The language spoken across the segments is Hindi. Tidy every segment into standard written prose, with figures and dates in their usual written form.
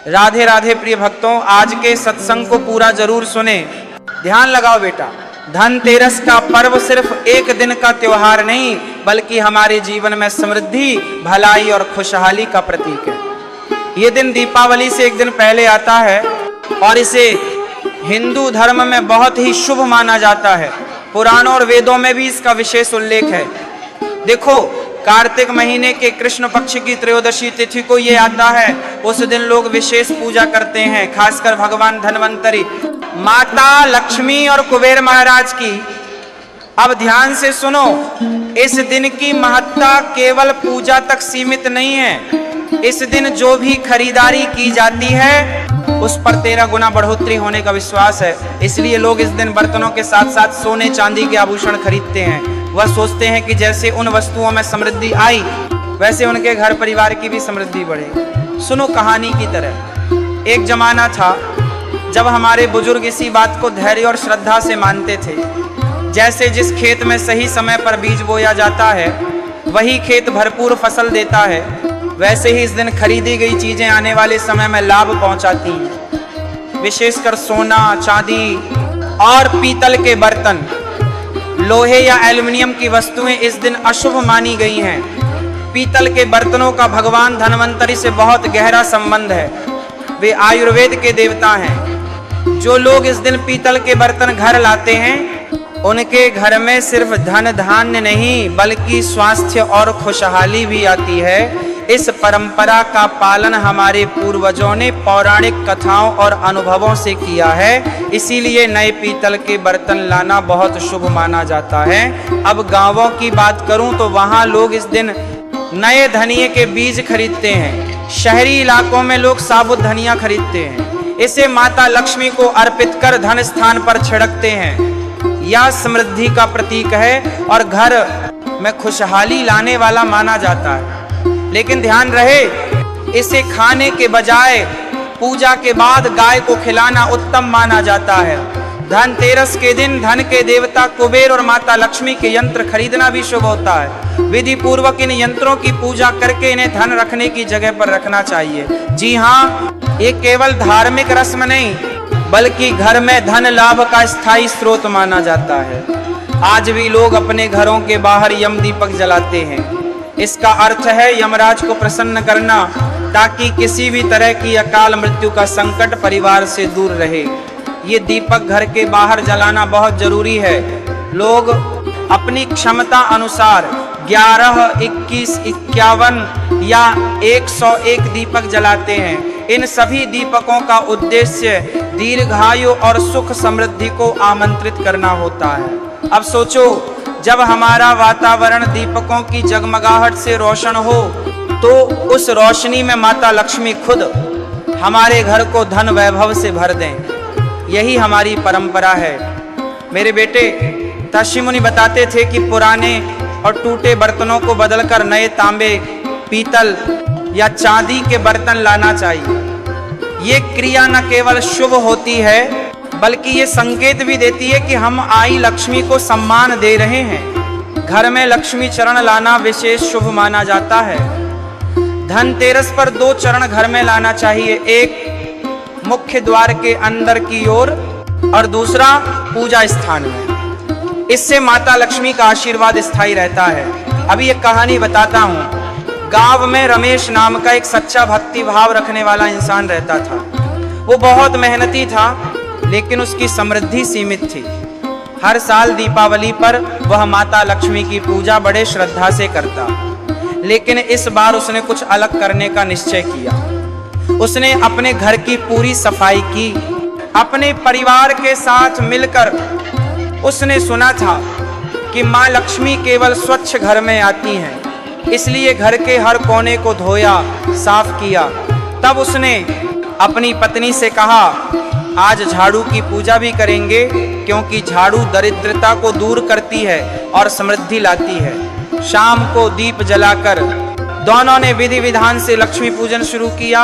राधे राधे प्रिय भक्तों, आज के सत्संग को पूरा जरूर सुने, ध्यान लगाओ बेटा। धनतेरस का पर्व सिर्फ एक दिन का त्योहार नहीं, बल्कि हमारे जीवन में समृद्धि, भलाई और खुशहाली का प्रतीक है। ये दिन दीपावली से एक दिन पहले आता है और इसे हिंदू धर्म में बहुत ही शुभ माना जाता है। पुराणों और वेदों में भी इसका विशेष उल्लेख है। देखो, कार्तिक महीने के कृष्ण पक्ष की त्रयोदशी तिथि को ये आता है। उस दिन लोग विशेष पूजा करते हैं, खासकर भगवान धन्वंतरी, माता लक्ष्मी और कुबेर महाराज की। अब ध्यान से सुनो, इस दिन की महत्ता केवल पूजा तक सीमित नहीं है। इस दिन जो भी खरीदारी की जाती है उस पर 13 गुना बढ़ोतरी होने का विश्वास है। इसलिए लोग इस दिन बर्तनों के साथ साथ सोने चांदी के आभूषण खरीदते हैं। वह सोचते हैं कि जैसे उन वस्तुओं में समृद्धि आई, वैसे उनके घर परिवार की भी समृद्धि बढ़े। सुनो कहानी की तरह। एक जमाना था जब हमारे बुजुर्ग इसी बात को धैर्य और श्रद्धा से मानते थे। जैसे जिस खेत में सही समय पर बीज बोया जाता है, वही खेत भरपूर फसल देता है, वैसे ही इस दिन खरीदी गई चीजें आने वाले समय में लाभ पहुंचाती हैं। विशेषकर सोना, चांदी और पीतल के बर्तन, लोहे या एल्युमिनियम की वस्तुएं इस दिन अशुभ मानी गई हैं। पीतल के बर्तनों का भगवान धन्वंतरी से बहुत गहरा संबंध है। वे आयुर्वेद के देवता हैं। जो लोग इस दिन पीतल के बर्तन घर लाते हैं, उनके घर में सिर्फ धन धान्य नहीं, बल्कि स्वास्थ्य और खुशहाली भी आती है। इस परंपरा का पालन हमारे पूर्वजों ने पौराणिक कथाओं और अनुभवों से किया है। इसीलिए नए पीतल के बर्तन लाना बहुत शुभ माना जाता है। अब गांवों की बात करूं तो वहां लोग इस दिन नए धनिये के बीज खरीदते हैं। शहरी इलाकों में लोग साबुत धनिया खरीदते हैं। इसे माता लक्ष्मी को अर्पित कर धन स्थान पर छिड़कते हैं। यह समृद्धि का प्रतीक है और घर में खुशहाली लाने वाला माना जाता है। लेकिन ध्यान रहे, इसे खाने के बजाय पूजा के बाद गाय को खिलाना उत्तम माना जाता है। धनतेरस के दिन धन के देवता कुबेर और माता लक्ष्मी के यंत्र खरीदना भी शुभ होता है। विधि पूर्वक इन यंत्रों की पूजा करके इन्हें धन रखने की जगह पर रखना चाहिए। जी हाँ, ये केवल धार्मिक रस्म नहीं, बल्कि घर में धन लाभ का स्थायी स्रोत माना जाता है। आज भी लोग अपने घरों के बाहर यम दीपक जलाते हैं। इसका अर्थ है यमराज को प्रसन्न करना, ताकि किसी भी तरह की अकाल मृत्यु का संकट परिवार से दूर रहे। ये दीपक घर के बाहर जलाना बहुत जरूरी है। लोग अपनी क्षमता अनुसार 11, 21, 51 या 101 दीपक जलाते हैं। इन सभी दीपकों का उद्देश्य दीर्घायु और सुख समृद्धि को आमंत्रित करना होता है। अब सोचो, जब हमारा वातावरण दीपकों की जगमगाहट से रोशन हो, तो उस रोशनी में माता लक्ष्मी खुद हमारे घर को धन वैभव से भर दें। यही हमारी परंपरा है। मेरे बेटे, ऋषि मुनि बताते थे कि पुराने और टूटे बर्तनों को बदलकर नए तांबे, पीतल या चांदी के बर्तन लाना चाहिए। ये क्रिया न केवल शुभ होती है, बल्कि ये संकेत भी देती है कि हम आई लक्ष्मी को सम्मान दे रहे हैं। घर में लक्ष्मी चरण लाना विशेष शुभ माना जाता है। धनतेरस पर 2 चरण घर में लाना चाहिए, एक मुख्य द्वार के अंदर की ओर और दूसरा पूजा स्थान में। इससे माता लक्ष्मी का आशीर्वाद स्थायी रहता है। अभी एक कहानी बताता हूँ। गांव में रमेश नाम का एक सच्चा भक्ति भाव रखने वाला इंसान रहता था। वो बहुत मेहनती था, लेकिन उसकी समृद्धि सीमित थी। हर साल दीपावली पर वह माता लक्ष्मी की पूजा बड़े श्रद्धा से करता, लेकिन इस बार उसने कुछ अलग करने का निश्चय किया। उसने अपने घर की पूरी सफाई की। अपने परिवार के साथ मिलकर उसने सुना था कि माँ लक्ष्मी केवल स्वच्छ घर में आती हैं, इसलिए घर के हर कोने को धोया, साफ किया। तब उसने अपनी पत्नी से कहा, आज झाड़ू की पूजा भी करेंगे, क्योंकि झाड़ू दरिद्रता को दूर करती है और समृद्धि लाती है। शाम को दीप जलाकर दोनों ने विधि विधान से लक्ष्मी पूजन शुरू किया।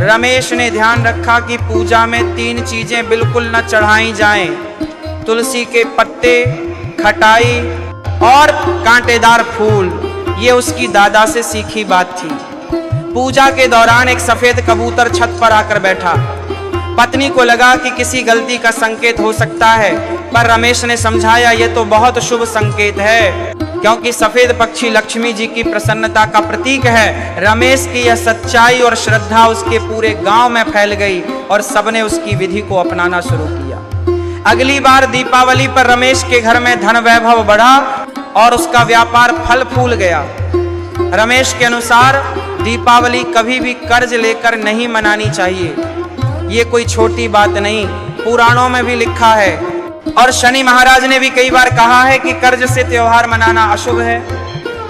रमेश ने ध्यान रखा कि पूजा में 3 चीजें बिल्कुल न चढ़ाई जाएं: तुलसी के पत्ते, खटाई और कांटेदार फूल। ये उसकी दादा से सीखी बात थी। पूजा के दौरान एक सफेद कबूतर छत पर आकर बैठा। पत्नी को लगा कि किसी गलती का संकेत हो सकता है, पर रमेश ने समझाया यह तो बहुत शुभ संकेत है, क्योंकि सफेद पक्षी लक्ष्मी जी की प्रसन्नता का प्रतीक है। रमेश की यह सच्चाई और श्रद्धा उसके पूरे गांव में फैल गई और सबने उसकी विधि को अपनाना शुरू किया। अगली बार दीपावली पर रमेश के घर में धन वैभव बढ़ा और उसका व्यापार फल फूल गया। रमेश के अनुसार दीपावली कभी भी कर्ज लेकर नहीं मनानी चाहिए। ये कोई छोटी बात नहीं, पुराणों में भी लिखा है और शनि महाराज ने भी कई बार कहा है कि कर्ज से त्योहार मनाना अशुभ है।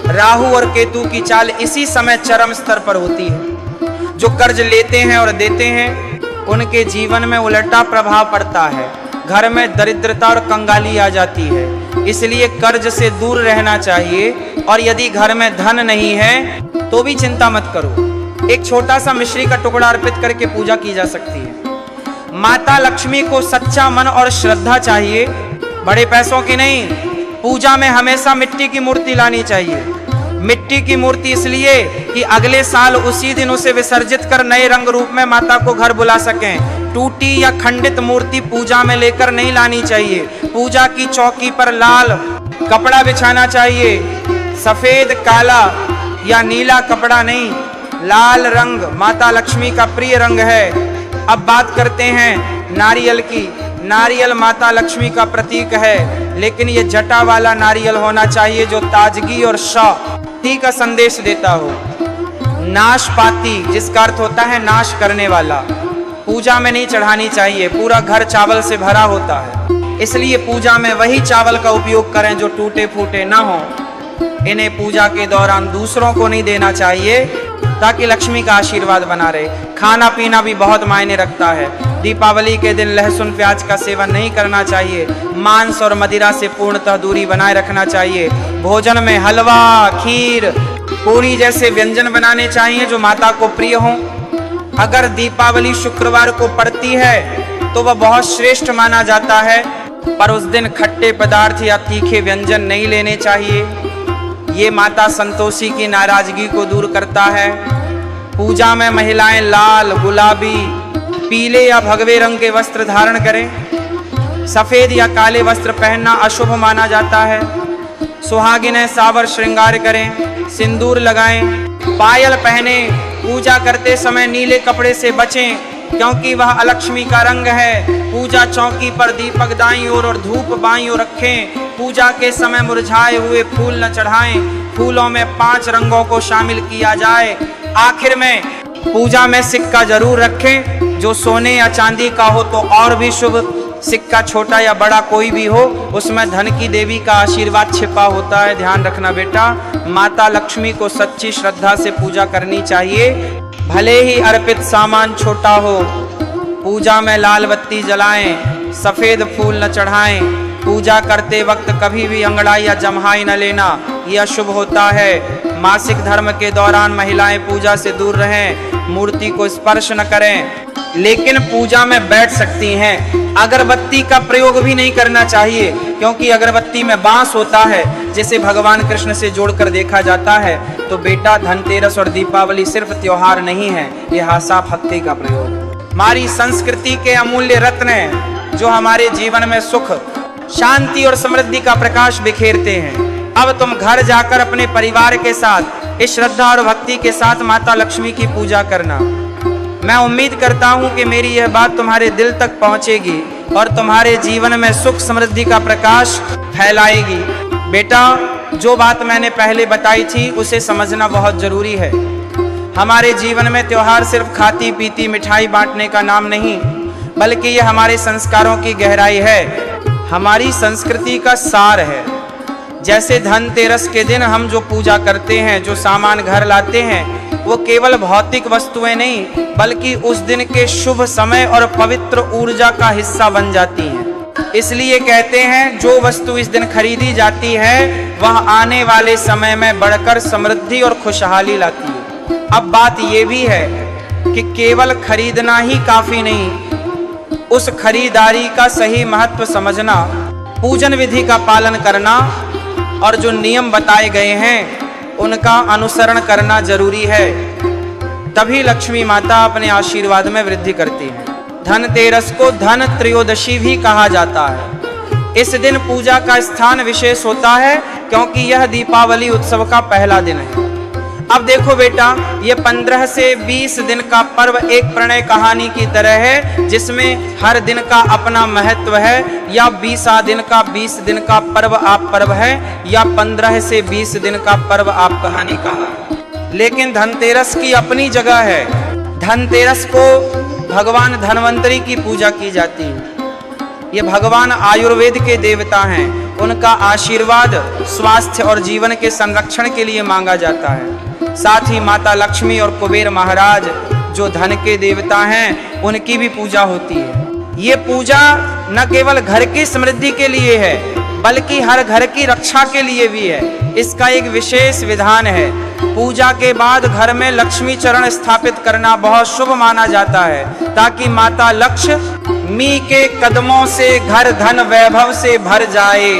राहु और केतु की चाल इसी समय चरम स्तर पर होती है। जो कर्ज लेते हैं और देते हैं उनके जीवन में उल्टा प्रभाव पड़ता है, घर में दरिद्रता और कंगाली आ जाती है। इसलिए कर्ज से दूर रहना चाहिए और यदि घर में धन नहीं है तो भी चिंता मत करो। एक छोटा सा मिश्री का टुकड़ा अर्पित करके पूजा की जा सकती है। माता लक्ष्मी को सच्चा मन और श्रद्धा चाहिए, बड़े पैसों की नहीं। पूजा में हमेशा मिट्टी की मूर्ति लानी चाहिए। मिट्टी की मूर्ति इसलिए कि अगले साल उसी दिन उसे विसर्जित कर नए रंग रूप में माता को घर बुला सकें। टूटी या खंडित मूर्ति पूजा में लेकर नहीं लानी चाहिए। पूजा की चौकी पर लाल कपड़ा बिछाना चाहिए। सफेद, काला या नीला कपड़ा नहीं, लाल रंग माता लक्ष्मी का प्रिय रंग है। अब बात करते हैं नारियल की। नारियल माता लक्ष्मी का प्रतीक है, लेकिन ये जटा वाला नारियल होना चाहिए जो ताजगी और शांति का संदेश देता हो। नाशपाती, जिसका अर्थ होता है नाश करने वाला, पूजा में नहीं चढ़ानी चाहिए। पूरा घर चावल से भरा होता है, इसलिए पूजा में वही चावल का उपयोग करें जो टूटे फूटे ना हो। इन्हें पूजा के दौरान दूसरों को नहीं देना चाहिए ताकि लक्ष्मी का आशीर्वाद बना रहे। खाना पीना भी बहुत मायने रखता है। दीपावली के दिन लहसुन प्याज का सेवन नहीं करना चाहिए। मांस और मदिरा से पूर्णतः दूरी बनाए रखना चाहिए। भोजन में हलवा, खीर, पूरी जैसे व्यंजन बनाने चाहिए जो माता को प्रिय हों। अगर दीपावली शुक्रवार को पड़ती है तो वह बहुत श्रेष्ठ माना जाता है, पर उस दिन खट्टे पदार्थ या तीखे व्यंजन नहीं लेने चाहिए। ये माता संतोषी की नाराजगी को दूर करता है। पूजा में महिलाएं लाल, गुलाबी, पीले या भगवे रंग के वस्त्र धारण करें। सफेद या काले वस्त्र पहनना अशुभ माना जाता है। सुहागिनें सावर श्रृंगार करें, सिंदूर लगाएं, पायल पहने। पूजा करते समय नीले कपड़े से बचें, क्योंकि वह अलक्ष्मी का रंग है। पूजा चौकी पर दीपक दाईं ओर और धूप बाईं ओर रखें। पूजा के समय मुरझाए हुए फूल न चढ़ाएं। फूलों में 5 रंगों को शामिल किया जाए। आखिर में पूजा में सिक्का जरूर रखें, जो सोने या चांदी का हो तो और भी शुभ। सिक्का छोटा या बड़ा कोई भी हो, उसमें धन की देवी का आशीर्वाद छिपा होता है। ध्यान रखना बेटा, माता लक्ष्मी को सच्ची श्रद्धा से पूजा करनी चाहिए, भले ही अर्पित सामान छोटा हो। पूजा में लाल बत्ती जलाएं, सफेद फूल न चढ़ाएं। पूजा करते वक्त कभी भी अंगड़ाई या जम्हाई न लेना, यह अशुभ होता है। मासिक धर्म के दौरान महिलाएं पूजा से दूर रहें, मूर्ति को स्पर्श न करें, लेकिन पूजा में बैठ सकती हैं। अगरबत्ती का प्रयोग भी नहीं करना चाहिए, क्योंकि अगरबत्ती में बांस होता है, जिसे भगवान कृष्ण से जोड़कर देखा जाता है। तो बेटा, धनतेरस और दीपावली सिर्फ त्योहार नहीं है, ये हासा भक्ति का प्रयोग। हमारी संस्कृति के अमूल्य रत्न हैं, जो हमारे जीवन में सुख, शांति और समृद्धि का प्रकाश बिखेरते हैं। अब तुम घर जाकर अपने परिवार के साथ इस श्रद्धा और भक्ति के साथ माता लक्ष्मी की पूजा करना। मैं उम्मीद करता हूं कि मेरी यह बात तुम्हारे दिल तक पहुंचेगी और तुम्हारे जीवन में सुख समृद्धि का प्रकाश फैलाएगी। बेटा, जो बात मैंने पहले बताई थी उसे समझना बहुत जरूरी है। हमारे जीवन में त्योहार सिर्फ खाती पीती मिठाई बांटने का नाम नहीं, बल्कि यह हमारे संस्कारों की गहराई है, हमारी संस्कृति का सार है। जैसे धनतेरस के दिन हम जो पूजा करते हैं, जो सामान घर लाते हैं, वो केवल भौतिक वस्तुएं नहीं, बल्कि उस दिन के शुभ समय और पवित्र ऊर्जा का हिस्सा बन जाती हैं। इसलिए कहते हैं, जो वस्तु इस दिन खरीदी जाती है वह आने वाले समय में बढ़कर समृद्धि और खुशहाली लाती है। अब बात ये भी है कि केवल खरीदना ही काफी नहीं, उस खरीदारी का सही महत्व समझना, पूजन विधि का पालन करना और जो नियम बताए गए हैं उनका अनुसरण करना जरूरी है। तभी लक्ष्मी माता अपने आशीर्वाद में वृद्धि करती है। धनतेरस को धन त्रयोदशी भी कहा जाता है। इस दिन पूजा का स्थान विशेष होता है क्योंकि यह दीपावली उत्सव का पहला दिन है। अब देखो बेटा, ये 15 से 20 दिन का पर्व एक प्रणय कहानी की तरह है, जिसमें हर दिन का अपना महत्व है। या 20 दिन का पर्व आप पर्व है, या 15 से 20 दिन का पर्व आप कहानी कहा। लेकिन धनतेरस की अपनी जगह है। धनतेरस को भगवान धन्वंतरी की पूजा की जाती है। ये भगवान आयुर्वेद के देवता हैं। उनका आशीर्वाद स्वास्थ्य और जीवन के संरक्षण के लिए मांगा जाता है। साथ ही माता लक्ष्मी और कुबेर महाराज जो धन के देवता हैं, उनकी भी पूजा होती है। ये पूजा न केवल घर की समृद्धि के लिए है, बल्कि हर घर की रक्षा के लिए भी है। इसका एक विशेष विधान है। पूजा के बाद घर में लक्ष्मी चरण स्थापित करना बहुत शुभ माना जाता है, ताकि माता लक्ष्मी के कदमों से घर धन वैभव से भर जाए।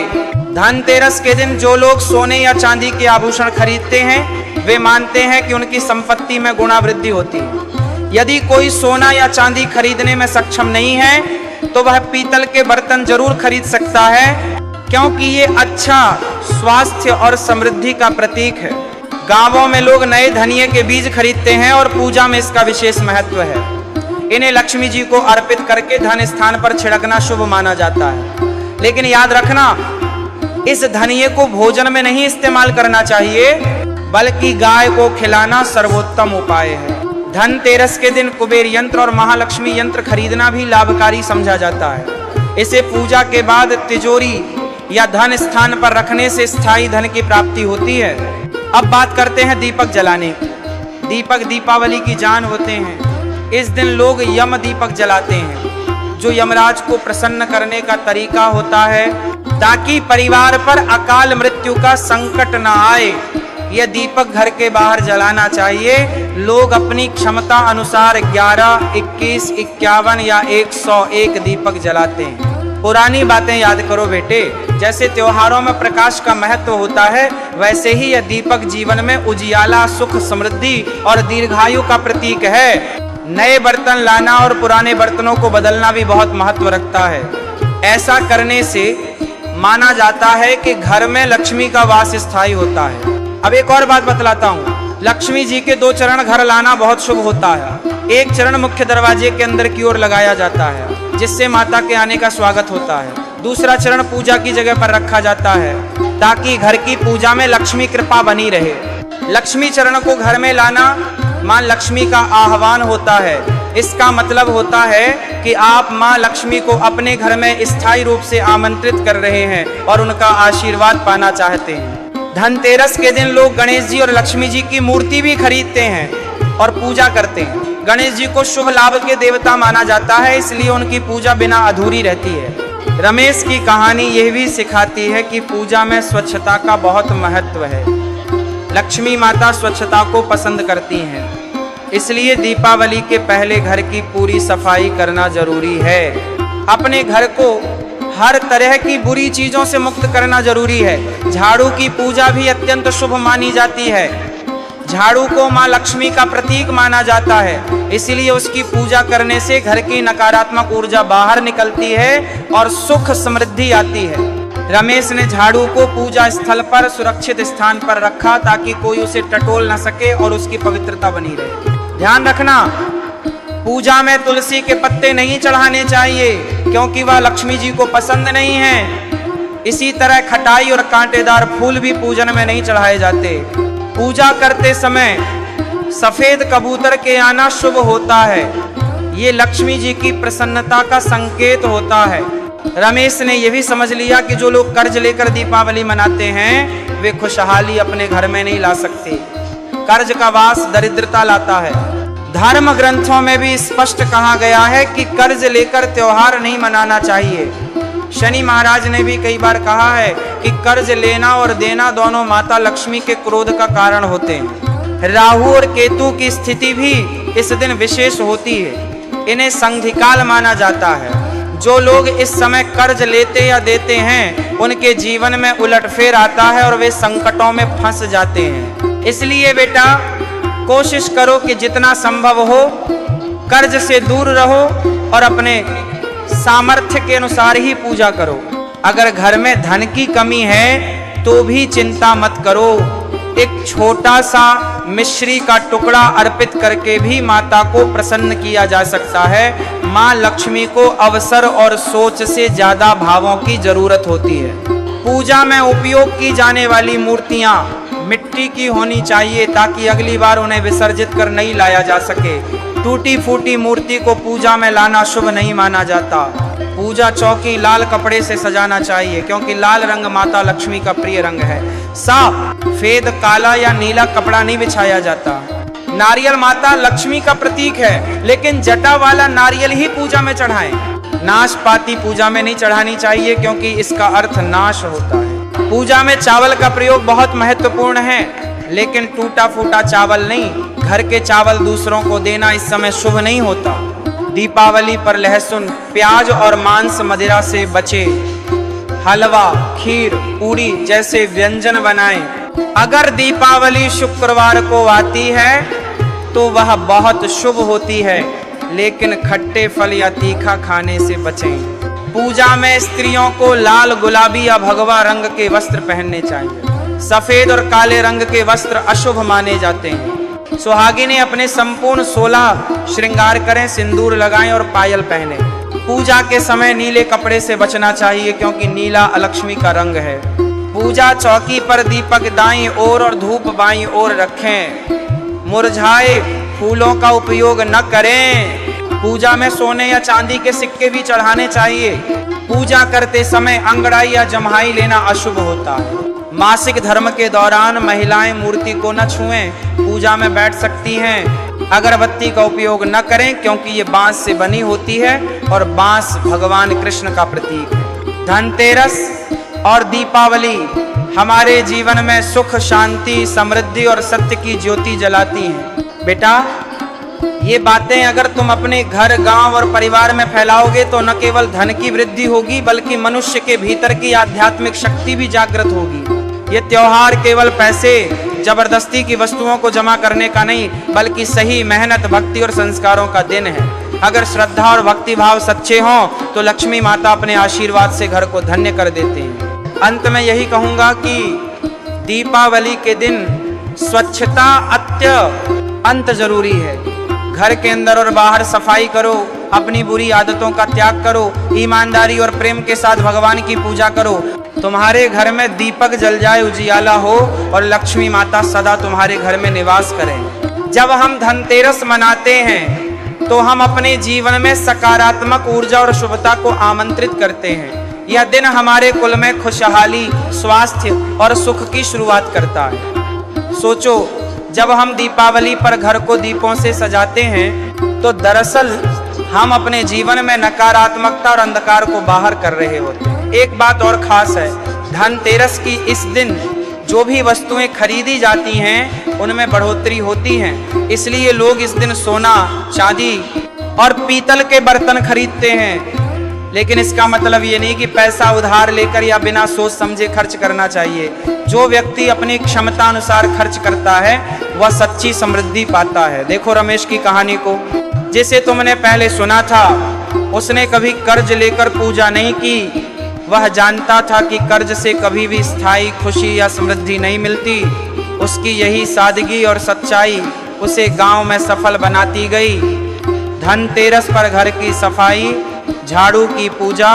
धनतेरस के दिन जो लोग सोने या चांदी के आभूषण खरीदते हैं, वे मानते हैं कि उनकी संपत्ति में गुणा वृद्धि होती है। यदि कोई सोना या चांदी खरीदने में सक्षम नहीं है, तो वह पीतल के बर्तन जरूर खरीद सकता है, क्योंकि ये अच्छा स्वास्थ्य और समृद्धि का प्रतीक है। गांवों में लोग नए धनिये के बीज खरीदते हैं और पूजा में इसका विशेष महत्व है। इन्हें लक्ष्मी जी को अर्पित करके धन स्थान पर छिड़कना शुभ माना जाता है। लेकिन याद रखना, इस धनिये को भोजन में नहीं इस्तेमाल करना चाहिए, बल्कि गाय को खिलाना सर्वोत्तम उपाय है। धनतेरस के दिन कुबेर यंत्र और महालक्ष्मी यंत्र खरीदना भी लाभकारी समझा जाता है। इसे पूजा के बाद तिजोरी या धन स्थान पर रखने से स्थायी धन की प्राप्ति होती है। अब बात करते हैं दीपक जलाने की। दीपक दीपावली की जान होते हैं। इस दिन लोग यम दीपक जलाते हैं, जो यमराज को प्रसन्न करने का तरीका होता है, ताकि परिवार पर अकाल मृत्यु का संकट न आए। यह दीपक घर के बाहर जलाना चाहिए। लोग अपनी क्षमता अनुसार 11, 21, 51 या 101 दीपक जलाते हैं। पुरानी बातें याद करो बेटे। जैसे त्योहारों में प्रकाश का महत्व होता है, वैसे ही यह दीपक जीवन में उजियाला, सुख, समृद्धि और दीर्घायु का प्रतीक है। नए बर्तन लाना और पुराने बर्तनों को बदलना भी बहुत महत्व रखता है। ऐसा करने से माना जाता है कि घर में लक्ष्मी का वास स्थायी होता है। अब एक और बात बतलाता हूँ। लक्ष्मी जी के 2 चरण घर लाना बहुत शुभ होता है। एक चरण मुख्य दरवाजे के अंदर की ओर लगाया जाता है, जिससे माता के आने का स्वागत होता है। दूसरा चरण पूजा की जगह पर रखा जाता है, ताकि घर की पूजा में लक्ष्मी कृपा बनी रहे। लक्ष्मी चरण को घर में लाना मां लक्ष्मी का आह्वान होता है। इसका मतलब होता है कि आप मां लक्ष्मी को अपने घर में स्थायी रूप से आमंत्रित कर रहे हैं और उनका आशीर्वाद पाना चाहते हैं। धनतेरस के दिन लोग गणेश जी और लक्ष्मी जी की मूर्ति भी खरीदते हैं और पूजा करते हैं। गणेश जी को शुभ लाभ के देवता माना जाता है, इसलिए उनकी पूजा बिना अधूरी रहती है। रमेश की कहानी यह भी सिखाती है कि पूजा में स्वच्छता का बहुत महत्व है। लक्ष्मी माता स्वच्छता को पसंद करती हैं, इसलिए दीपावली के पहले घर की पूरी सफाई करना जरूरी है। अपने घर को हर तरह की बुरी चीजों से मुक्त करना जरूरी है। झाड़ू की पूजा भी अत्यंत शुभ मानी जाती है। झाड़ू को मां लक्ष्मी का प्रतीक माना जाता है, इसलिए उसकी पूजा करने से घर की नकारात्मक ऊर्जा बाहर निकलती है और सुख समृद्धि आती है। रमेश ने झाड़ू को पूजा स्थल पर सुरक्षित स्थान पर रखा, ताकि कोई उसे टटोल न सके और उसकी पवित्रता बनी रहे। ध्यान रखना, पूजा में तुलसी के पत्ते नहीं चढ़ाने चाहिए, क्योंकि वह लक्ष्मी जी को पसंद नहीं है। इसी तरह खटाई और कांटेदार फूल भी पूजन में नहीं चढ़ाए जाते। पूजा करते समय सफेद कबूतर के आना शुभ होता है। ये लक्ष्मी जी की प्रसन्नता का संकेत होता है। रमेश ने यह भी समझ लिया कि जो लोग कर्ज लेकर दीपावली मनाते हैं, वे खुशहाली अपने घर में नहीं ला सकते। कर्ज का वास दरिद्रता लाता है। धर्म ग्रंथों में भी स्पष्ट कहा गया है कि कर्ज लेकर त्योहार नहीं मनाना चाहिए। शनि महाराज ने भी कई बार कहा है कि कर्ज लेना और देना दोनों माता लक्ष्मी के क्रोध का कारण होते हैं। राहु और केतु की स्थिति भी इस दिन विशेष होती है। इन्हें संधिकाल माना जाता है। जो लोग इस समय कर्ज लेते या देते हैं, उनके जीवन में उलटफेर आता है और वे संकटों में फंस जाते हैं। इसलिए बेटा, कोशिश करो कि जितना संभव हो कर्ज से दूर रहो और अपने सामर्थ्य के अनुसार ही पूजा करो। अगर घर में धन की कमी है तो भी चिंता मत करो, एक छोटा सा मिश्री का टुकड़ा अर्पित करके भी माता को प्रसन्न किया जा सकता है। माँ लक्ष्मी को अवसर और सोच से ज्यादा भावों की जरूरत होती है। पूजा में उपयोग की जाने वाली मूर्तियां मिट्टी की होनी चाहिए ताकि अगली बार उन्हें विसर्जित कर नहीं लाया जा सके। टूटी फूटी मूर्ति को पूजा में लाना शुभ नहीं माना जाता। पूजा चौकी लाल कपड़े से सजाना चाहिए क्योंकि लाल रंग माता लक्ष्मी का प्रिय रंग है। साफ फेद काला या नीला कपड़ा नहीं बिछाया जाता। नारियल माता लक्ष्मी का प्रतीक है, लेकिन जटा वाला नारियल ही पूजा में चढ़ाएं। नाशपाती पूजा में नहीं चढ़ानी चाहिए क्योंकि इसका अर्थ नाश होता है। पूजा में चावल का प्रयोग बहुत महत्वपूर्ण है, लेकिन टूटा फूटा चावल नहीं। घर के चावल दूसरों को देना इस समय शुभ नहीं होता। दीपावली पर लहसुन, प्याज और मांस मदिरा से बचे। हलवा, खीर, पूरी जैसे व्यंजन बनाएं। अगर दीपावली शुक्रवार को आती है तो वह बहुत शुभ होती है, लेकिन खट्टे फल या तीखा खाने से बचें। पूजा में स्त्रियों को लाल, गुलाबी या भगवा रंग के वस्त्र पहनने चाहिए। सफेद और काले रंग के वस्त्र अशुभ माने जाते हैं। सुहागिनें अपने संपूर्ण 16 श्रृंगार करें, सिंदूर लगाएं और पायल पहने। पूजा के समय नीले कपड़े से बचना चाहिए क्योंकि नीला अलक्ष्मी का रंग है। पूजा चौकी पर दीपक दाईं ओर और धूप बाईं ओर रखें। मुरझाए फूलों का उपयोग न करें। पूजा में सोने या चांदी के सिक्के भी चढ़ाने चाहिए। पूजा करते समय अंगड़ाई या जम्हाई लेना अशुभ होता है। मासिक धर्म के दौरान महिलाएं मूर्ति को न छुएं। पूजा में बैठ सकती हैं। अगरबत्ती का उपयोग न करें क्योंकि ये बांस से बनी होती है और बांस भगवान कृष्ण का प्रतीक है। धनतेरस और दीपावली हमारे जीवन में सुख, शांति, समृद्धि और सत्य की ज्योति जलाती हैं। बेटा, ये बातें अगर तुम अपने घर, गांव और परिवार में फैलाओगे तो न केवल धन की वृद्धि होगी बल्कि मनुष्य के भीतर की आध्यात्मिक शक्ति भी जागृत होगी। ये त्योहार केवल पैसे, जबरदस्ती की वस्तुओं को जमा करने का नहीं बल्कि सही मेहनत, भक्ति और संस्कारों का दिन है। अगर श्रद्धा और भक्ति भाव सच्चे हों तो लक्ष्मी माता अपने आशीर्वाद से घर को धन्य कर देते हैं। अंत में यही कहूंगा कि दीपावली के दिन स्वच्छता अत्यंत जरूरी है। घर के अंदर और बाहर सफाई करो, अपनी बुरी आदतों का त्याग करो, ईमानदारी और प्रेम के साथ भगवान की पूजा करो। तुम्हारे घर में दीपक जल जाए, उजियाला हो और लक्ष्मी माता सदा तुम्हारे घर में निवास करें। जब हम धनतेरस मनाते हैं तो हम अपने जीवन में सकारात्मक ऊर्जा और शुभता को आमंत्रित करते हैं। यह दिन हमारे कुल में खुशहाली, स्वास्थ्य और सुख की शुरुआत करता है। सोचो, जब हम दीपावली पर घर को दीपों से सजाते हैं तो दरअसल हम अपने जीवन में नकारात्मकता और अंधकार को बाहर कर रहे होते हैं। एक बात और खास है, धनतेरस की इस दिन जो भी वस्तुएं खरीदी जाती हैं उनमें बढ़ोतरी होती है। इसलिए लोग इस दिन सोना, चांदी और पीतल के बर्तन खरीदते हैं। लेकिन इसका मतलब ये नहीं कि पैसा उधार लेकर या बिना सोच समझे खर्च करना चाहिए। जो व्यक्ति अपनी क्षमता अनुसार खर्च करता है वह सच्ची समृद्धि पाता है। देखो रमेश की कहानी को, जिसे तुमने पहले सुना था, उसने कभी कर्ज लेकर पूजा नहीं की। वह जानता था कि कर्ज से कभी भी स्थायी खुशी या समृद्धि नहीं मिलती। उसकी यही सादगी और सच्चाई उसे गांव में सफल बनाती गई। धनतेरस पर घर की सफाई, झाड़ू की पूजा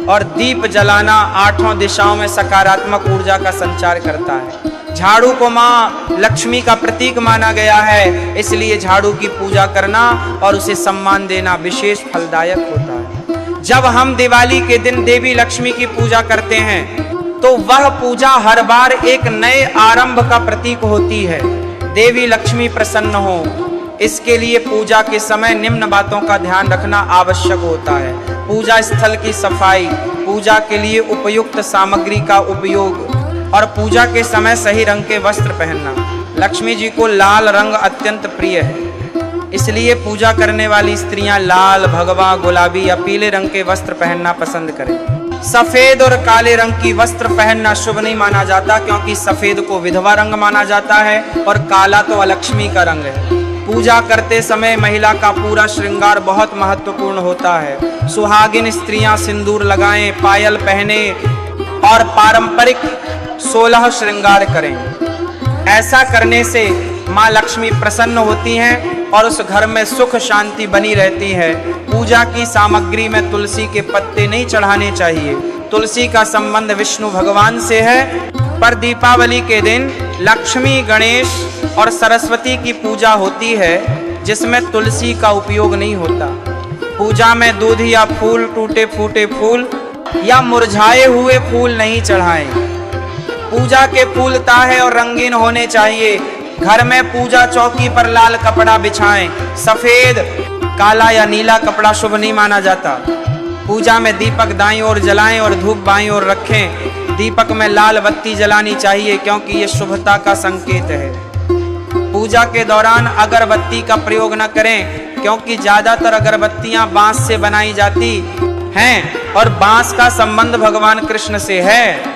और दीप जलाना आठों दिशाओं में सकारात्मक ऊर्जा का संचार करता है। झाड़ू को माँ लक्ष्मी का प्रतीक माना गया है, इसलिए झाड़ू की पूजा करना और उसे सम्मान देना विशेष फलदायक होता है। जब हम दिवाली के दिन देवी लक्ष्मी की पूजा करते हैं तो वह पूजा हर बार एक नए आरंभ का प्रतीक होती है। देवी लक्ष्मी प्रसन्न हो, इसके लिए पूजा के समय निम्न बातों का ध्यान रखना आवश्यक होता है। पूजा स्थल की सफाई, पूजा के लिए उपयुक्त सामग्री का उपयोग और पूजा के समय सही रंग के वस्त्र पहनना। लक्ष्मी जी को लाल रंग अत्यंत प्रिय है, इसलिए पूजा करने वाली स्त्रियां लाल, भगवा, गुलाबी या पीले रंग के वस्त्र पहनना पसंद करें। सफेद और काले रंग की वस्त्र पहनना शुभ नहीं माना जाता, क्योंकि सफेद को विधवा रंग माना जाता है और काला तो अलक्ष्मी का रंग है। पूजा करते समय महिला का पूरा श्रृंगार बहुत महत्वपूर्ण होता है। सुहागिन स्त्रियां सिंदूर लगाएं, पायल पहने और पारंपरिक 16 श्रृंगार करें। ऐसा करने से माँ लक्ष्मी प्रसन्न होती हैं और उस घर में सुख शांति बनी रहती है। पूजा की सामग्री में तुलसी के पत्ते नहीं चढ़ाने चाहिए। तुलसी का संबंध विष्णु भगवान से है, पर दीपावली के दिन लक्ष्मी, गणेश और सरस्वती की पूजा होती है, जिसमें तुलसी का उपयोग नहीं होता। पूजा में दूध या फूल, टूटे फूटे फूल या मुरझाए हुए फूल नहीं चढ़ाएं। पूजा के फूल ताहे और रंगीन होने चाहिए। घर में पूजा चौकी पर लाल कपड़ा बिछाएं। सफेद, काला या नीला कपड़ा शुभ नहीं माना जाता। पूजा में दीपक दाईं ओर जलाएं और धूप बाईं ओर रखें। दीपक में लाल बत्ती जलानी चाहिए, क्योंकि ये शुभता का संकेत है। पूजा के दौरान अगरबत्ती का प्रयोग न करें, क्योंकि ज्यादातर अगरबत्तियां बांस से बनाई जाती हैं और बांस का संबंध भगवान कृष्ण से है।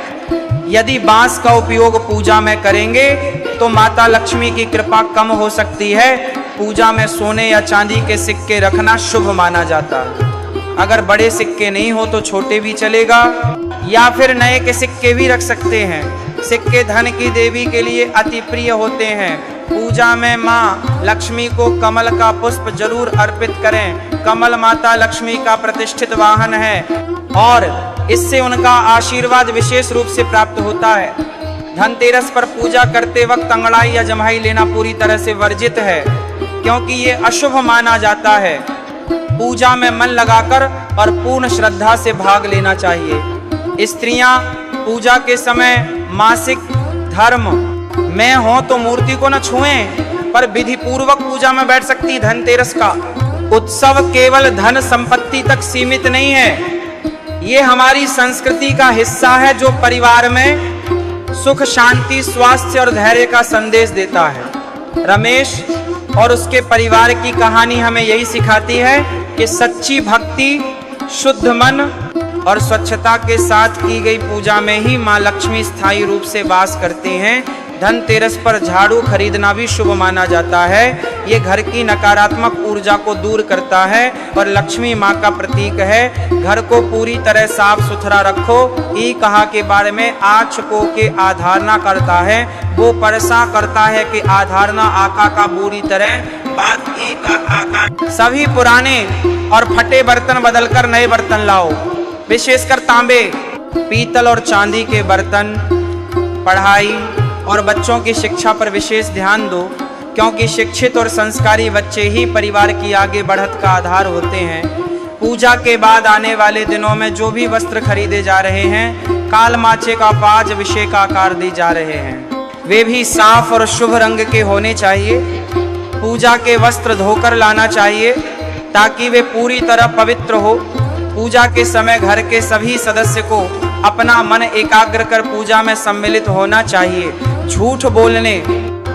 यदि बांस का उपयोग पूजा में करेंगे तो माता लक्ष्मी की कृपा कम हो सकती है। पूजा में सोने या चांदी के सिक्के रखना शुभ माना जाता है। अगर बड़े सिक्के नहीं हो तो छोटे भी चलेगा, या फिर नए के सिक्के भी रख सकते हैं। सिक्के धन की देवी के लिए अति प्रिय होते हैं। पूजा में माँ लक्ष्मी को कमल का पुष्प जरूर अर्पित करें। कमल माता लक्ष्मी का प्रतिष्ठित वाहन है और इससे उनका आशीर्वाद विशेष रूप से प्राप्त होता है। धनतेरस पर पूजा करते वक्त अंगड़ाई या जम्हाई लेना पूरी तरह से वर्जित है, क्योंकि ये अशुभ माना जाता है। पूजा में मन लगाकर और पूर्ण श्रद्धा से भाग लेना चाहिए। स्त्रियां पूजा के समय मासिक धर्म में हो तो मूर्ति को न छुएं, पर विधि पूर्वक पूजा में बैठ सकती। धनतेरस का उत्सव केवल धन संपत्ति तक सीमित नहीं है, ये हमारी संस्कृति का हिस्सा है, जो परिवार में सुख, शांति, स्वास्थ्य और धैर्य का संदेश देता है। रमेश और उसके परिवार की कहानी हमें यही सिखाती है कि सच्ची भक्ति, शुद्ध मन और स्वच्छता के साथ की गई पूजा में ही माँ लक्ष्मी स्थायी रूप से वास करती हैं। धनतेरस पर झाड़ू खरीदना भी शुभ माना जाता है। ये घर की नकारात्मक ऊर्जा को दूर करता है और लक्ष्मी माँ का प्रतीक है। घर को पूरी तरह साफ सुथरा रखो। ई कहा के बारे में आँच को के आधारना करता है, वो परसा करता है कि आधारना आका का बुरी तरह बात ई का आका। सभी पुराने और फटे बर्तन बदलकर नए बर्तन लाओ, विशेषकर तांबे, पीतल और चांदी के बर्तन। पढ़ाई और बच्चों की शिक्षा पर विशेष ध्यान दो, क्योंकि शिक्षित और संस्कारी बच्चे ही परिवार की आगे बढ़त का आधार होते हैं। पूजा के बाद आने वाले दिनों में जो भी वस्त्र खरीदे जा रहे हैं, काल माचे का पाज विषय का आकार दी जा रहे हैं, वे भी साफ और शुभ रंग के होने चाहिए। पूजा के वस्त्र धोकर लाना चाहिए ताकि वे पूरी तरह पवित्र हो। पूजा के समय घर के सभी सदस्य को अपना मन एकाग्र कर पूजा में सम्मिलित होना चाहिए। झूठ बोलने,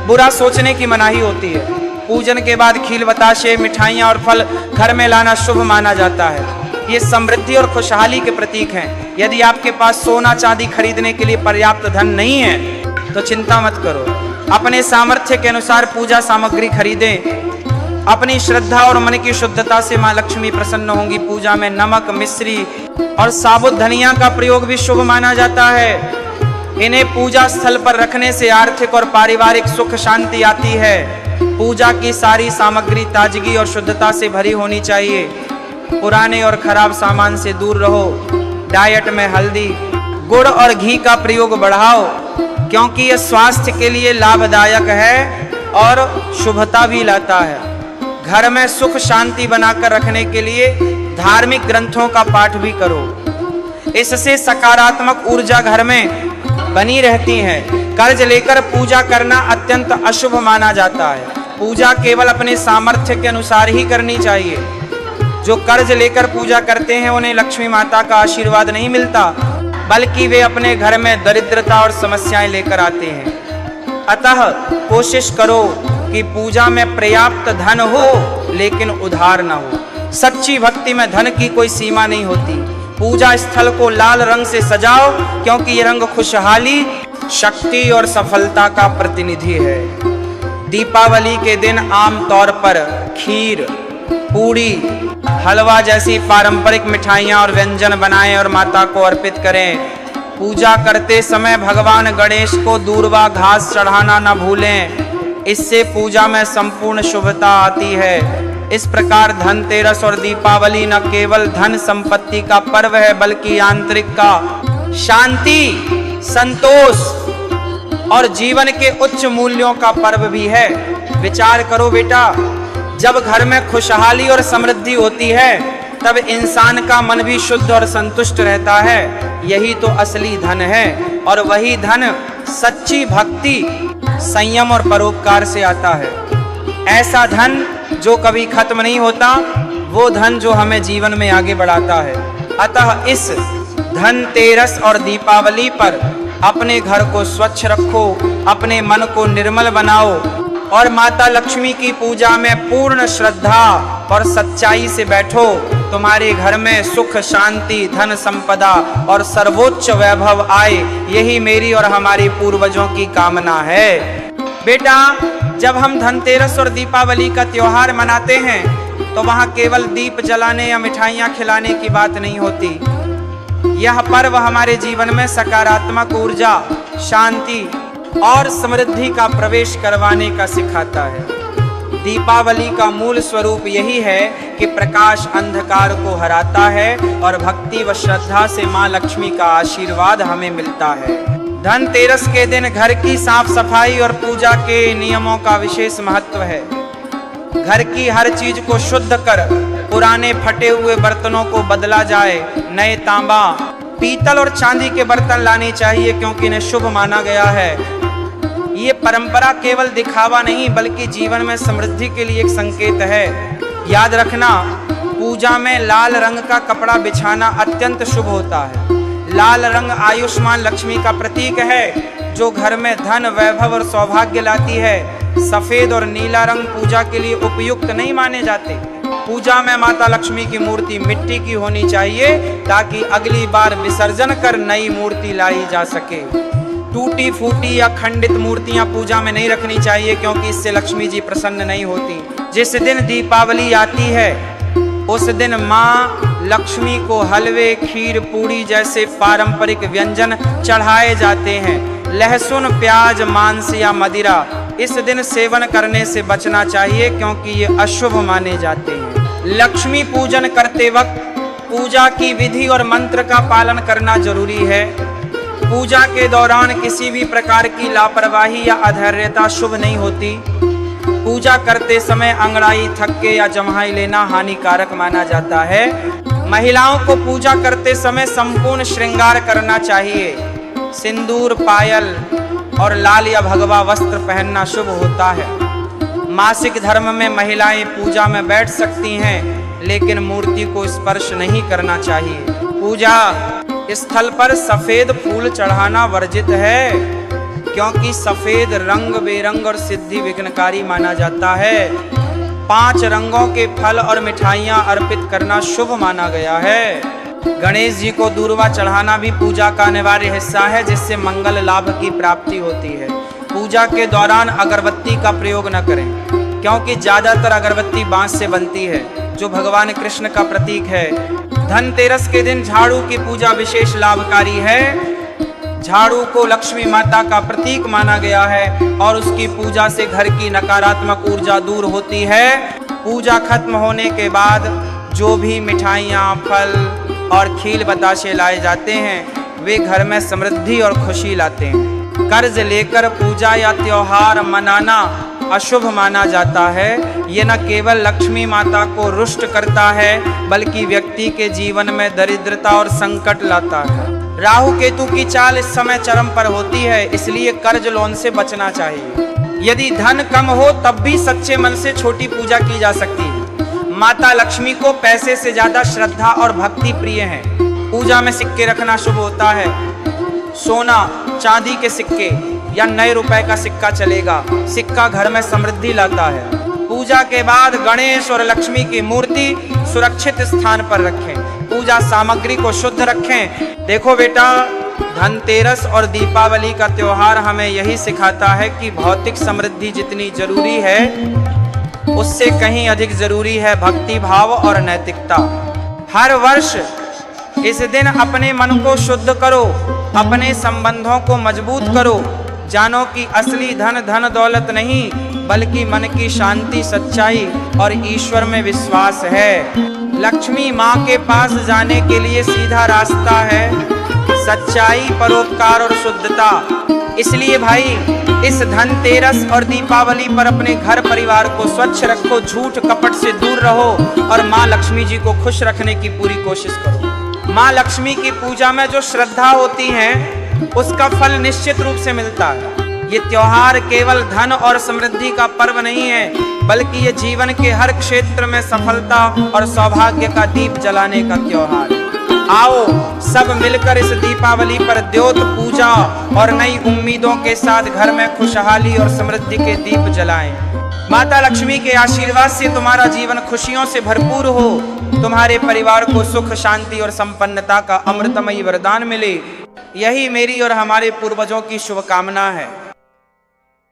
बुरा सोचने की मनाही होती है। पूजन के बाद खील, बताशे, मिठाइयाँ और फल घर में लाना शुभ माना जाता है। ये समृद्धि और खुशहाली के प्रतीक हैं। यदि आपके पास सोना चांदी खरीदने के लिए पर्याप्त धन नहीं है तो चिंता मत करो, अपने सामर्थ्य के अनुसार पूजा सामग्री खरीदें। अपनी श्रद्धा और मन की शुद्धता से माँ लक्ष्मी प्रसन्न होंगी। पूजा में नमक, मिश्री और साबुत धनिया का प्रयोग भी शुभ माना जाता है। इन्हें पूजा स्थल पर रखने से आर्थिक और पारिवारिक सुख शांति आती है। पूजा की सारी सामग्री ताजगी और शुद्धता से भरी होनी चाहिए। पुराने और खराब सामान से दूर रहो। डाइट में हल्दी, गुड़ और घी का प्रयोग बढ़ाओ, क्योंकि यह स्वास्थ्य के लिए लाभदायक है और शुभता भी लाता है। घर में सुख शांति बनाकर रखने के लिए धार्मिक ग्रंथों का पाठ भी करो। इससे सकारात्मक ऊर्जा घर में बनी रहती है। कर्ज लेकर पूजा करना अत्यंत अशुभ माना जाता है। पूजा केवल अपने सामर्थ्य के अनुसार ही करनी चाहिए। जो कर्ज लेकर पूजा करते हैं उन्हें लक्ष्मी माता का आशीर्वाद नहीं मिलता, बल्कि वे अपने घर में दरिद्रता और समस्याएं लेकर आते हैं। अतः कोशिश करो कि पूजा में पर्याप्त धन हो, लेकिन उधार न हो। सच्ची भक्ति में धन की कोई सीमा नहीं होती। पूजा स्थल को लाल रंग से सजाओ, क्योंकि ये रंग खुशहाली, शक्ति और सफलता का प्रतिनिधि है। दीपावली के दिन आमतौर पर खीर, पूड़ी, हलवा जैसी पारंपरिक मिठाइयाँ और व्यंजन बनाएं और माता को अर्पित करें। पूजा करते समय भगवान गणेश को दूर्वा घास चढ़ाना न भूलें, इससे पूजा में संपूर्ण शुभता आती है। इस प्रकार धनतेरस और दीपावली न केवल धन संपत्ति का पर्व है, बल्कि आंतरिक का शांति, संतोष और जीवन के उच्च मूल्यों का पर्व भी है। विचार करो बेटा, जब घर में खुशहाली और समृद्धि होती है तब इंसान का मन भी शुद्ध और संतुष्ट रहता है। यही तो असली धन है, और वही धन सच्ची भक्ति, संयम और परोपकार से आता है। ऐसा धन जो कभी खत्म नहीं होता, वो धन जो हमें जीवन में आगे बढ़ाता है। अतः इस धनतेरस और दीपावली पर अपने घर को स्वच्छ रखो, अपने मन को निर्मल बनाओ और माता लक्ष्मी की पूजा में पूर्ण श्रद्धा और सच्चाई से बैठो। तुम्हारे घर में सुख, शांति, धन संपदा और सर्वोच्च वैभव आए, यही मेरी और हमारे पूर्वजों की कामना है। बेटा, जब हम धनतेरस और दीपावली का त्योहार मनाते हैं तो वहाँ केवल दीप जलाने या मिठाइयाँ खिलाने की बात नहीं होती। यह पर्व हमारे जीवन में सकारात्मक ऊर्जा, शांति और समृद्धि का प्रवेश करवाने का सिखाता है। दीपावली का मूल स्वरूप यही है कि प्रकाश अंधकार को हराता है और भक्ति व श्रद्धा से माँ लक्ष्मी का आशीर्वाद हमें मिलता है। धनतेरस के दिन घर की साफ सफाई और पूजा के नियमों का विशेष महत्व है। घर की हर चीज को शुद्ध कर पुराने फटे हुए बर्तनों को बदला जाए। नए तांबा, पीतल और चांदी के बर्तन लाने चाहिए, क्योंकि इन्हें शुभ माना गया है। ये परंपरा केवल दिखावा नहीं, बल्कि जीवन में समृद्धि के लिए एक संकेत है। याद रखना, पूजा में लाल रंग का कपड़ा बिछाना अत्यंत शुभ होता है। लाल रंग आयुष्मान लक्ष्मी का प्रतीक है, जो घर में धन, वैभव और सौभाग्य लाती है। सफेद और नीला रंग पूजा के लिए उपयुक्त नहीं माने जाते। पूजा में माता लक्ष्मी की मूर्ति मिट्टी की होनी चाहिए, ताकि अगली बार विसर्जन कर नई मूर्ति लाई जा सके। टूटी फूटी या खंडित मूर्तियां पूजा में नहीं रखनी चाहिए, क्योंकि इससे लक्ष्मी जी प्रसन्न नहीं होती। जिस दिन दीपावली आती है उस दिन माँ लक्ष्मी को हलवे, खीर, पूड़ी जैसे पारंपरिक व्यंजन चढ़ाए जाते हैं। लहसुन, प्याज, मांस या मदिरा इस दिन सेवन करने से बचना चाहिए, क्योंकि ये अशुभ माने जाते हैं। लक्ष्मी पूजन करते वक्त पूजा की विधि और मंत्र का पालन करना जरूरी है। पूजा के दौरान किसी भी प्रकार की लापरवाही या अधैर्यता शुभ नहीं होती। पूजा करते समय अंगड़ाई, थक्के या जम्हाई लेना हानिकारक माना जाता है। महिलाओं को पूजा करते समय संपूर्ण श्रृंगार करना चाहिए। सिंदूर, पायल और लाल या भगवा वस्त्र पहनना शुभ होता है। मासिक धर्म में महिलाएं पूजा में बैठ सकती हैं, लेकिन मूर्ति को स्पर्श नहीं करना चाहिए। पूजा स्थल पर सफेद फूल चढ़ाना वर्जित है, क्योंकि सफेद रंग बेरंग और सिद्धि विघ्नकारी माना जाता है। 5 रंगों के फल और मिठाइयाँ अर्पित करना शुभ माना गया है। गणेश जी को दूर्वा चढ़ाना भी पूजा का अनिवार्य हिस्सा है, जिससे मंगल लाभ की प्राप्ति होती है। पूजा के दौरान अगरबत्ती का प्रयोग न करें, क्योंकि ज्यादातर अगरबत्ती बांस से बनती है, जो भगवान कृष्ण का प्रतीक है। धनतेरस के दिन झाड़ू की पूजा विशेष लाभकारी है। झाड़ू को लक्ष्मी माता का प्रतीक माना गया है और उसकी पूजा से घर की नकारात्मक ऊर्जा दूर होती है। पूजा खत्म होने के बाद जो भी मिठाइयाँ, फल और खील बताशे लाए जाते हैं, वे घर में समृद्धि और खुशी लाते हैं। कर्ज लेकर पूजा या त्योहार मनाना अशुभ माना जाता है। ये न केवल लक्ष्मी माता को रुष्ट करता है, बल्कि व्यक्ति के जीवन में दरिद्रता और संकट लाता है। राहु केतु की चाल इस समय चरम पर होती है, इसलिए कर्ज लोन से बचना चाहिए। यदि धन कम हो तब भी सच्चे मन से छोटी पूजा की जा सकती है। माता लक्ष्मी को पैसे से ज्यादा श्रद्धा और भक्ति प्रिय है। पूजा में सिक्के रखना शुभ होता है। सोना, चांदी के सिक्के या नए रुपए का सिक्का चलेगा। सिक्का घर में समृद्धि लाता है। पूजा के बाद गणेश और लक्ष्मी की मूर्ति सुरक्षित स्थान पर रखें। पूजा सामग्री को शुद्ध रखें। देखो बेटा, धनतेरस और दीपावली का त्योहार हमें यही सिखाता है कि भौतिक समृद्धि जितनी जरूरी है उससे कहीं अधिक जरूरी है भक्ति भाव और नैतिकता। हर वर्ष इस दिन अपने मन को शुद्ध करो, अपने संबंधों को मजबूत करो। जानो कि असली धन धन दौलत नहीं बल्कि मन की शांति, सच्चाई और ईश्वर में विश्वास है। लक्ष्मी माँ के पास जाने के लिए सीधा रास्ता है सच्चाई, परोपकार और शुद्धता। इसलिए भाई, इस धनतेरस और दीपावली पर अपने घर परिवार को स्वच्छ रखो, झूठ कपट से दूर रहो और माँ लक्ष्मी जी को खुश रखने की पूरी कोशिश करो। माँ लक्ष्मी की पूजा में जो श्रद्धा होती है उसका फल निश्चित रूप से मिलता है। ये त्योहार केवल धन और समृद्धि का पर्व नहीं है बल्कि ये जीवन के हर क्षेत्र में सफलता और सौभाग्य का दीप जलाने का त्योहार है। आओ सब मिलकर इस दीपावली पर द्योत पूजा और नई उम्मीदों के साथ घर में खुशहाली और समृद्धि के दीप जलाएं। माता लक्ष्मी के आशीर्वाद से तुम्हारा जीवन खुशियों से भरपूर हो, तुम्हारे परिवार को सुख, शांति और संपन्नता का अमृतमयी वरदान मिले। यही मेरी और हमारे पूर्वजों की शुभकामना है।